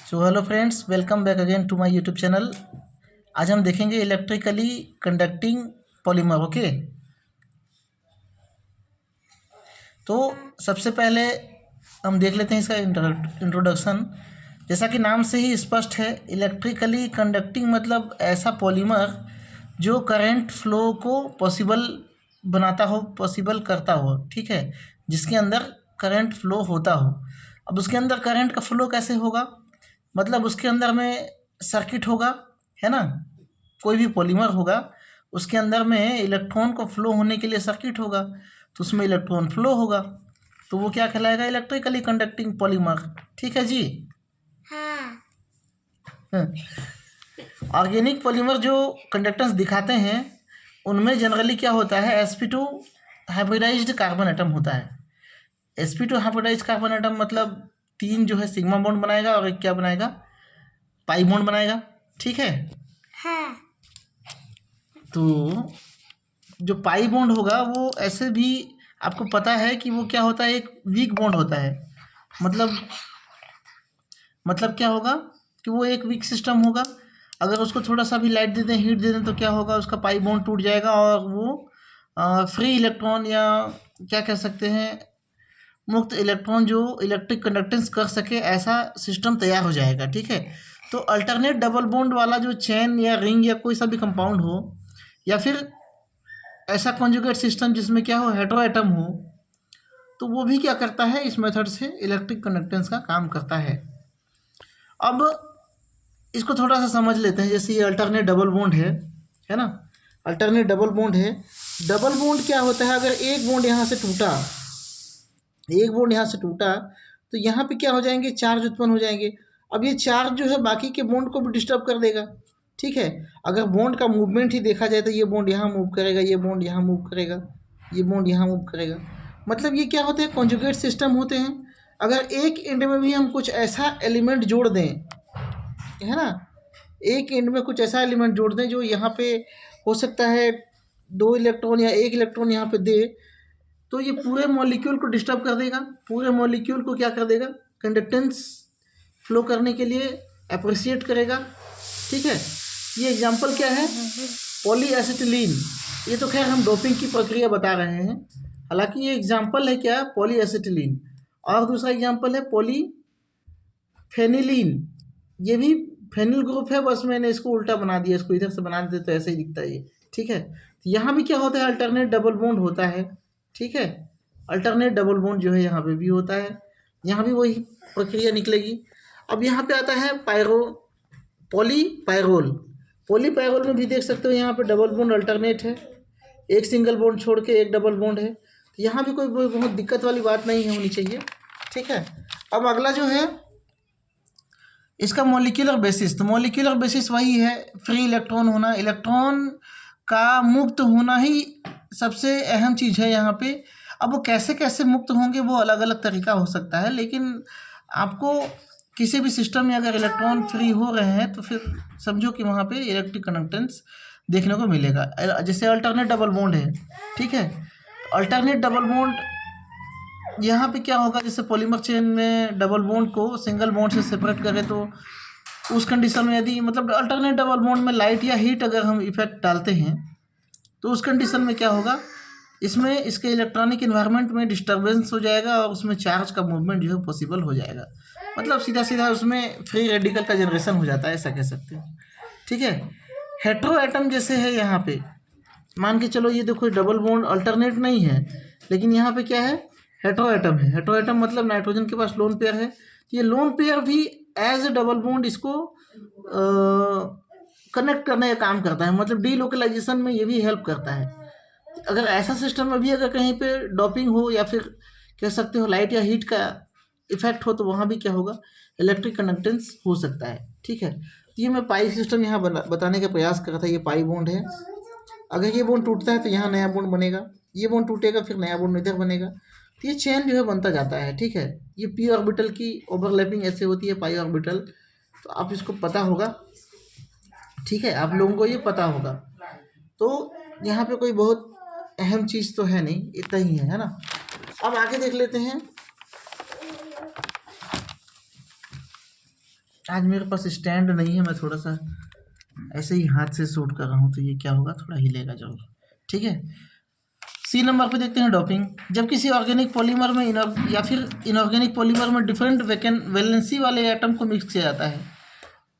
So hello friends, welcome back again to my YouTube channel. आज हम देखेंगे electrically conducting polymer. Okay, तो सबसे पहले हम देख लेते हैं इसका इंट्रोडक्शन। जैसा कि नाम से ही स्पष्ट है, इलेक्ट्रिकली कंडक्टिंग मतलब ऐसा पॉलीमर जो करंट फ्लो को पॉसिबल बनाता हो, पॉसिबल करता हो। ठीक है, जिसके अंदर करंट फ्लो होता हो। अब उसके अंदर करंट का फ्लो कैसे होगा? मतलब उसके अंदर में सर्किट होगा, है ना। कोई भी पॉलीमर होगा, उसके अंदर में इलेक्ट्रॉन को फ्लो होने के लिए सर्किट होगा, तो उसमें इलेक्ट्रॉन फ्लो होगा, तो वो क्या कहलाएगा? Electrically conducting polymer. ठीक है जी। हाँ। ऑर्गेनिक पॉलीमर जो कंडक्टेंस दिखाते हैं, उनमें जनरली क्या होता है? sp2 हाइब्रिडाइज्ड कार्बन एटम होता है। sp2 हाइब्रिडाइज्ड कार्बन एटम मतलब 3 जो है सिग्मा बॉन्ड बनाएगा और एक क्या बनाएगा? पाई बॉन्ड बनाएगा। ठीक है, हाँ। तो जो पाई बॉन्ड होगा वो ऐसे भी आपको पता है कि वो क्या होता है? एक वीक बॉन्ड होता है। मतलब क्या होगा कि वो एक वीक सिस्टम होगा। अगर उसको थोड़ा सा भी लाइट दे दें, हीट दे दें, तो क्या होगा? उसका पाई बॉन्ड टूट जाएगा और वो फ्री इलेक्ट्रॉन, या क्या कह सकते हैं, मुक्त इलेक्ट्रॉन जो इलेक्ट्रिक कंडक्टेंस कर सके, ऐसा सिस्टम तैयार हो जाएगा। ठीक है, तो अल्टरनेट डबल बॉन्ड वाला जो चेन या रिंग या कोई सा भी कंपाउंड हो, या फिर ऐसा कॉन्जुगेट सिस्टम जिसमें क्या हो, हेटेरो एटम हो, तो वो भी क्या करता है? इस मेथड से इलेक्ट्रिक कंडक्टेंस का काम करता है। अब इसको थोड़ा सा समझ लेते हैं। जैसे ये अल्टरनेट डबल बॉन्ड है ना। अल्टरनेट डबल बॉन्ड है। डबल बॉन्ड क्या होता है? अगर एक बॉन्ड यहाँ से टूटा, एक बॉन्ड यहाँ से टूटा, तो यहाँ पे क्या हो जाएंगे? चार्ज उत्पन्न हो जाएंगे। अब ये चार्ज जो है बाकी के बॉन्ड को भी डिस्टर्ब कर देगा। ठीक है, अगर बॉन्ड का मूवमेंट ही देखा जाए तो ये बॉन्ड यहाँ मूव करेगा, ये बॉन्ड यहाँ मूव करेगा, ये बॉन्ड यहाँ मूव करेगा। मतलब ये क्या होते हैं? कॉन्जुगेट सिस्टम होते हैं। अगर एक एंड में भी हम कुछ ऐसा एलिमेंट जोड़ दें, है ना, एक एंड में कुछ ऐसा एलिमेंट जोड़ दें जो यहाँ पे हो सकता है 2 इलेक्ट्रॉन या 1 इलेक्ट्रॉन यहाँ पे दे, तो ये पूरे मॉलिक्यूल को डिस्टर्ब कर देगा। पूरे मॉलिक्यूल को क्या कर देगा? कंडक्टेंस फ्लो करने के लिए अप्रिशिएट करेगा। ठीक है, ये एग्जांपल क्या है? पॉलीएसिटिलीन। ये तो खैर हम डोपिंग की प्रक्रिया बता रहे हैं, हालांकि ये एग्जांपल है क्या? पॉलीएसिटिलीन। और दूसरा एग्जांपल है पॉलीफेनिलीन। ये भी फेनिल ग्रुप है, बस मैंने इसको उल्टा बना दिया, इसको इधर से बना देते तो ऐसे ही दिखता है ये। ठीक है, तो यहाँ भी क्या होता है? अल्टरनेट डबल बॉन्ड होता है। ठीक है, अल्टरनेट डबल बॉन्ड जो है यहाँ पे भी होता है, यहाँ भी वही प्रक्रिया निकलेगी। अब यहाँ पे आता है पॉलीपायरोल। पॉलीपायरोल में भी देख सकते हो, यहाँ पे डबल बॉन्ड अल्टरनेट है, एक सिंगल बॉन्ड छोड़ के एक डबल बॉन्ड है। तो यहाँ भी कोई बहुत दिक्कत वाली बात नहीं है होनी चाहिए। ठीक है, अब अगला जो है इसका मॉलिक्यूलर बेसिस। तो मॉलिक्यूलर बेसिस वही है, फ्री इलेक्ट्रॉन होना, इलेक्ट्रॉन का मुक्त होना ही सबसे अहम चीज़ है यहाँ पे। अब वो कैसे कैसे मुक्त होंगे, वो अलग अलग तरीका हो सकता है, लेकिन आपको किसी भी सिस्टम में अगर इलेक्ट्रॉन फ्री हो रहे हैं तो फिर समझो कि वहाँ पे इलेक्ट्रिक कंडक्टेंस देखने को मिलेगा। जैसे अल्टरनेट डबल बॉन्ड है, ठीक है, अल्टरनेट डबल बॉन्ड यहाँ पे क्या होगा? जैसे पॉलीमर चेन में डबल बॉन्ड को सिंगल बॉन्ड से सेपरेट करें, तो उस कंडीशन में यदि मतलब अल्टरनेट डबल बॉन्ड में लाइट या हीट अगर हम इफेक्ट डालते हैं, तो उस कंडीशन में क्या होगा? इसमें इसके इलेक्ट्रॉनिक इन्वायरमेंट में डिस्टर्बेंस हो जाएगा और उसमें चार्ज का मूवमेंट जो है पॉसिबल हो जाएगा। मतलब सीधा सीधा उसमें फ्री रेडिकल का जनरेशन हो जाता है, ऐसा कह सकते हैं। ठीक है, हेट्रो एटम जैसे है यहाँ पे, मान के चलो ये देखो डबल बॉन्ड अल्टरनेट नहीं है, लेकिन यहाँ पे क्या है? हेट्रो एटम है। हेट्रो एटम मतलब नाइट्रोजन के पास लोन पेयर है, ये लोन पेयर भी एज ए डबल बॉन्ड इसको कनेक्ट करने का काम करता है, मतलब डीलोकलाइजेशन में ये भी हेल्प करता है। अगर ऐसा सिस्टम में भी अगर कहीं पे डॉपिंग हो, या फिर कह सकते हो लाइट या हीट का इफेक्ट हो, तो वहाँ भी क्या होगा? इलेक्ट्रिक कंडक्टेंस हो सकता है। ठीक है, तो ये मैं पाई सिस्टम यहाँ बताने का प्रयास कर रहा था। ये पाई बॉन्ड है, अगर ये बॉन्ड टूटता है तो यहाँ नया बॉन्ड बनेगा, ये बॉन्ड टूटेगा फिर नया बॉन्ड इधर बनेगा, तो ये चेन जो है बनता जाता है। ठीक है, ये पी ऑर्बिटल की ओवरलैपिंग ऐसे होती है, पाई ऑर्बिटल, तो आप इसको पता होगा। ठीक है, आप लोगों को ये पता होगा। तो यहाँ पे कोई बहुत अहम चीज़ तो है नहीं, इतना ही है ना। अब आगे देख लेते हैं। आज मेरे पास स्टैंड नहीं है, मैं थोड़ा सा ऐसे ही हाथ से शूट कर रहा हूँ, तो ये क्या होगा, थोड़ा हिलेगा जरूर। ठीक है, सी नंबर पे देखते हैं डोपिंग। जब किसी ऑर्गेनिक पॉलीमर में या फिर इनऑर्गेनिक पॉलीमर में डिफरेंट वैलेंसी वाले एटम को मिक्स किया जाता है।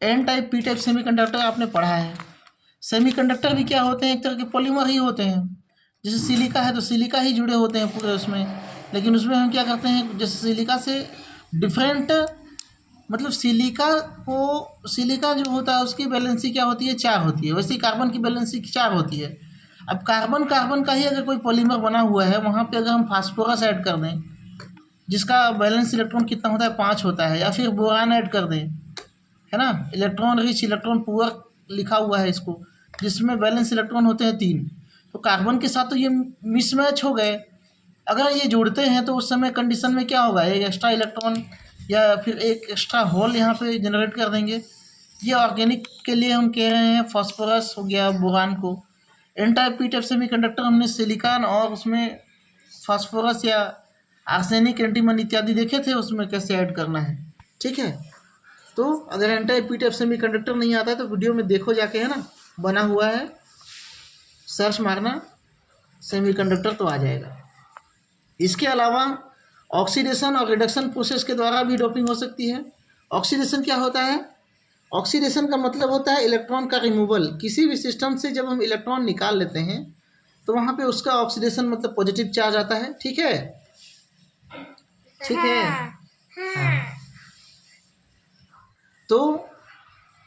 N type p type semiconductor आपने पढ़ा है। सेमीकंडक्टर भी क्या होते हैं, एक तरह के पॉलीमर ही होते हैं। जैसे सिलिका है तो सिलिका ही जुड़े होते हैं पूरे उसमें, लेकिन उसमें हम क्या करते हैं, जैसे सिलिका से डिफरेंट, मतलब सिलिका जो होता है उसकी वैलेंसी क्या होती है, 4 होती है। वैसे ही कार्बन की वैलेंसी 4 होती है। अब कार्बन का ही अगर कोई पॉलीमर बना हुआ है, वहाँ पे अगर हम फास्फोरस ऐड कर दें जिसका बैलेंस इलेक्ट्रॉन कितना होता है, 5 होता है, या फिर बोरान ऐड कर दें, है ना, इलेक्ट्रॉन रिच इलेक्ट्रॉन पुअर लिखा हुआ है इसको, जिसमें बैलेंस इलेक्ट्रॉन होते हैं 3, तो कार्बन के साथ तो ये मिसमैच हो गए। अगर ये जोड़ते हैं तो उस समय कंडीशन में क्या होगा, एक एक्स्ट्रा इलेक्ट्रॉन या फिर एक एक्स्ट्रा होल यहाँ पे जनरेट कर देंगे। ये ऑर्गेनिक के लिए हम कह रहे हैं फास्फोरस हो गया, बोरान को। N type p type semiconductor हमने सिलिकॉन और उसमें फास्फोरस या आर्सेनिक, एंटीमन इत्यादि देखे थे, उसमें कैसे ऐड करना है। ठीक है, तो अगर n type p type semiconductor नहीं आता है तो वीडियो में देखो जाके, है ना, बना हुआ है, सर्च मारना सेमीकंडक्टर तो आ जाएगा। इसके अलावा ऑक्सीडेशन और रिडक्शन प्रोसेस के द्वारा भी डोपिंग हो सकती है। ऑक्सीडेशन क्या होता है, ऑक्सीडेशन का मतलब होता है इलेक्ट्रॉन का रिमूवल। किसी भी सिस्टम से जब हम इलेक्ट्रॉन निकाल लेते हैं तो वहाँ पे उसका ऑक्सीडेशन मतलब पॉजिटिव चार्ज आता है। ठीक है, ठीक है, हाँ। तो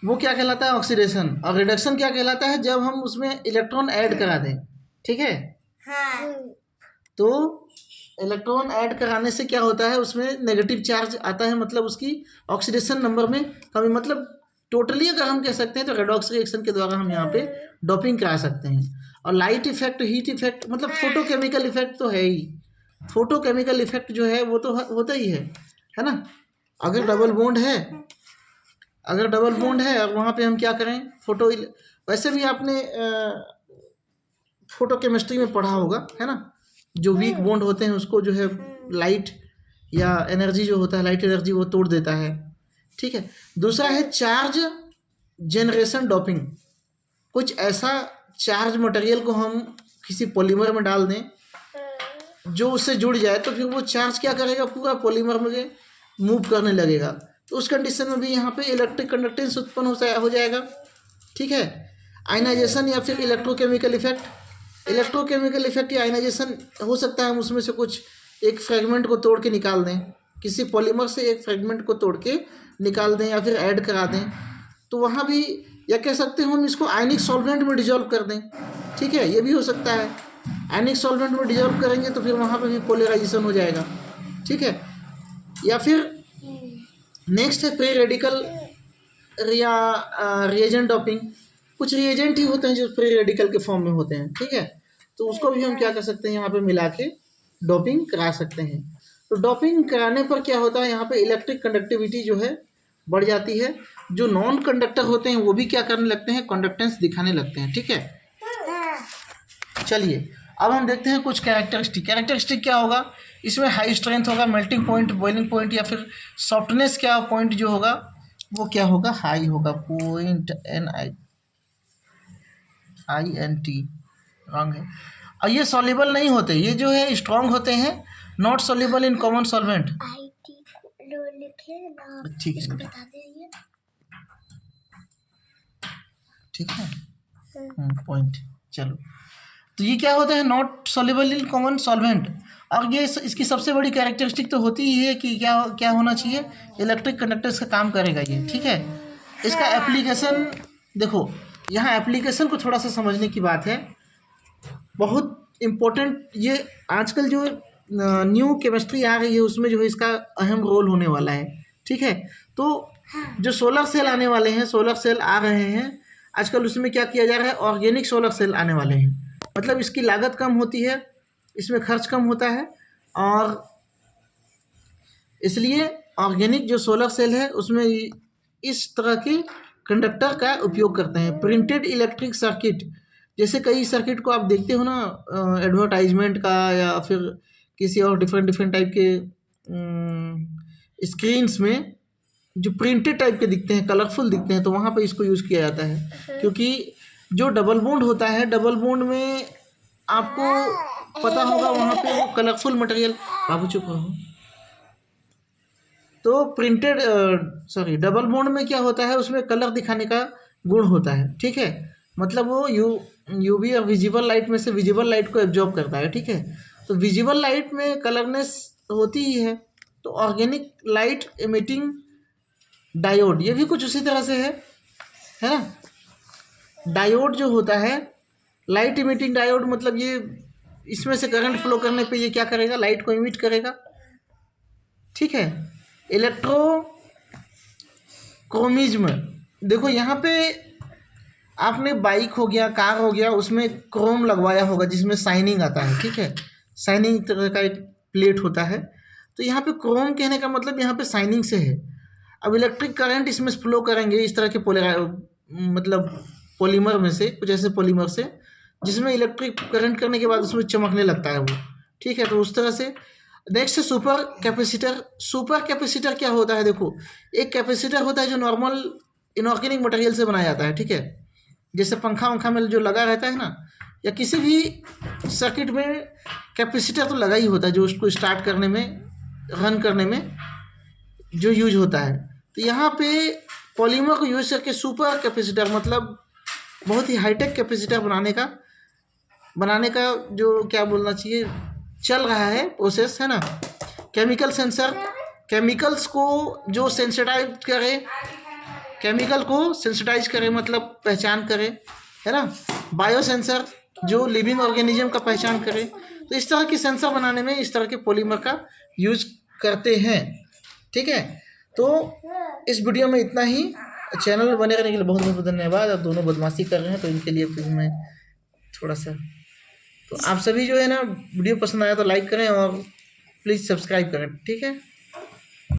वो क्या कहलाता है, ऑक्सीडेशन। और रिडक्शन क्या कहलाता है, जब हम उसमें इलेक्ट्रॉन ऐड करा दें। ठीक है, तो इलेक्ट्रॉन ऐड कराने से क्या होता है, उसमें नेगेटिव चार्ज आता है, मतलब उसकी ऑक्सीडेशन नंबर में कमी। मतलब टोटली अगर हम कह सकते हैं तो रेडॉक्स रिएक्शन के द्वारा हम यहाँ पे डोपिंग करा सकते हैं। और लाइट इफेक्ट, हीट इफेक्ट, मतलब फोटोकेमिकल इफेक्ट तो है ही। फोटोकेमिकल इफेक्ट जो है वो तो होता ही है ना। अगर डबल बॉन्ड है और वहाँ पे हम क्या करें, वैसे भी आपने फोटो केमिस्ट्री में पढ़ा होगा, है ना, जो वीक बॉन्ड होते हैं उसको जो है लाइट या एनर्जी जो होता है, लाइट एनर्जी, वो तोड़ देता है। ठीक है, दूसरा है चार्ज जनरेशन डोपिंग। कुछ ऐसा चार्ज मटेरियल को हम किसी पॉलीमर में डाल दें जो उससे जुड़ जाए, तो फिर वो चार्ज क्या करेगा, पूरा पॉलीमर में मूव करने लगेगा। तो उस कंडीशन में भी यहाँ पे इलेक्ट्रिक कंडक्टेंस उत्पन्न हो जाएगा। ठीक है, आयनाइजेशन या फिर इलेक्ट्रोकेमिकल इफेक्ट या आयनाइजेशन हो सकता है। हम उसमें से कुछ एक फ्रेगमेंट को तोड़ के निकाल दें, किसी पॉलीमर से एक फ्रेगमेंट को तोड़ के निकाल दें या फिर ऐड करा दें, तो वहाँ भी, या कह सकते हैं हम इसको आयनिक सॉल्वेंट में डिजॉल्व कर दें। ठीक है, ये भी हो सकता है। आयनिक सॉल्वेंट में डिजॉल्व करेंगे तो फिर वहाँ पे भी पोलराइजेशन हो जाएगा। ठीक है, या फिर नेक्स्ट है फ्री रेडिकल या रिएजेंट डोपिंग। कुछ रिएजेंट ही होते हैं जो फ्री रेडिकल के फॉर्म में होते हैं। ठीक है, तो उसको भी हम क्या कर सकते हैं, यहाँ पे मिला के डोपिंग करा सकते हैं। तो डोपिंग कराने पर क्या होता है, यहाँ पे इलेक्ट्रिक कंडक्टिविटी जो है बढ़ जाती है। जो नॉन कंडक्टर होते हैं वो भी क्या करने लगते हैं, कंडक्टेंस दिखाने लगते हैं। ठीक है, चलिए अब हम देखते हैं कुछ कैरेक्टरिस्टिक क्या होगा। इसमें हाई स्ट्रेंथ होगा, मेल्टिंग पॉइंट, बॉइलिंग पॉइंट, या फिर सॉफ्टनेस क्या पॉइंट जो होगा वो क्या होगा, हाई होगा। पॉइंट NINT रॉन्ग है। और ये सॉल्युबल नहीं होते, ये जो है स्ट्रॉन्ग होते हैं, not soluble in common solvent. ठीक है, ठीक है, पॉइंट। चलो, तो ये क्या होता है, not soluble in common solvent. और ये इसकी सबसे बड़ी कैरेक्टरिस्टिक तो होती ही है कि क्या होना चाहिए, इलेक्ट्रिक कंडक्टर्स का काम करेगा ये। ठीक है, इसका एप्लीकेशन देखो, यहाँ एप्लीकेशन को थोड़ा सा समझने की बात है, बहुत इम्पोर्टेंट। ये आजकल जो न्यू केमिस्ट्री आ रही है उसमें जो है इसका अहम रोल होने वाला है। ठीक है, तो जो सोलर सेल आने वाले हैं, सोलर सेल आ रहे हैं आजकल, उसमें क्या किया जा रहा है, ऑर्गेनिक सोलर सेल आने वाले हैं। मतलब इसकी लागत कम होती है, इसमें खर्च कम होता है, और इसलिए ऑर्गेनिक जो सोलर सेल है उसमें इस तरह के कंडक्टर का उपयोग करते हैं। प्रिंटेड इलेक्ट्रिक सर्किट, जैसे कई सर्किट को आप देखते हो ना एडवर्टाइजमेंट का, या फिर किसी और डिफरेंट टाइप के स्क्रीन्स में, जो प्रिंटेड टाइप के दिखते हैं, कलरफुल दिखते हैं, तो वहाँ पे इसको यूज़ किया जाता है। क्योंकि जो डबल बॉन्ड होता है, डबल बॉन्ड में आपको पता होगा वहाँ पे वो कलरफुल मटेरियल, बाबू चुप रहो। तो डबल बॉन्ड में क्या होता है, उसमें कलर दिखाने का गुण होता है, ठीक है। मतलब वो यूवी और विजिबल लाइट में से विजिबल लाइट को एब्जॉर्ब करता है, ठीक है। तो विजिबल लाइट में कलरनेस होती ही है। तो ऑर्गेनिक लाइट एमिटिंग डायोड, ये भी कुछ उसी तरह से है ना। डायोड जो होता है, लाइट इमिटिंग डायोड, मतलब ये इसमें से करंट फ्लो करने पे ये क्या करेगा, लाइट को इमिट करेगा, ठीक है। इलेक्ट्रोक्रोमिज्म, देखो यहाँ पे आपने बाइक हो गया, कार हो गया, उसमें क्रोम लगवाया होगा जिसमें शाइनिंग आता है, ठीक है। शाइनिंग तरह का एक प्लेट होता है। तो यहाँ पे क्रोम कहने का मतलब यहाँ पे शाइनिंग से है। अब इलेक्ट्रिक करंट इसमें फ्लो करेंगे इस तरह के मतलब पॉलीमर में से, कुछ ऐसे पॉलीमर से जिसमें इलेक्ट्रिक करंट करने के बाद उसमें चमकने लगता है वो, ठीक है। तो उस तरह से next super capacitor. Super capacitor क्या होता है, देखो एक कैपेसिटर होता है जो नॉर्मल इनऑर्गेनिक मटेरियल से बनाया जाता है, ठीक है। जैसे पंखा वंखा में जो लगा रहता है ना, या किसी भी सर्किट में कैपेसिटर तो लगा ही होता है, जो उसको स्टार्ट करने में, रन करने में जो यूज होता है। तो यहाँ पे पॉलीमर को यूज करके सुपर कैपेसिटर, मतलब बहुत ही हाईटेक कैपेसिटर बनाने का जो क्या बोलना चाहिए, चल रहा है प्रोसेस, है ना। केमिकल सेंसर, केमिकल्स को जो सेंसिटाइज करे, केमिकल को सेंसिटाइज करे मतलब पहचान करे, है ना। बायो सेंसर जो लिविंग ऑर्गेनिज्म का पहचान करे। तो इस तरह की सेंसर बनाने में इस तरह के पॉलीमर का यूज करते हैं, ठीक है। तो इस वीडियो में इतना ही। चैनल बने रहने के लिए बहुत बहुत धन्यवाद। अब दोनों बदमाशी कर रहे हैं तो इनके लिए फिर मैं थोड़ा सा, तो आप सभी जो है ना, वीडियो पसंद आया तो लाइक करें और प्लीज़ सब्सक्राइब करें, ठीक है।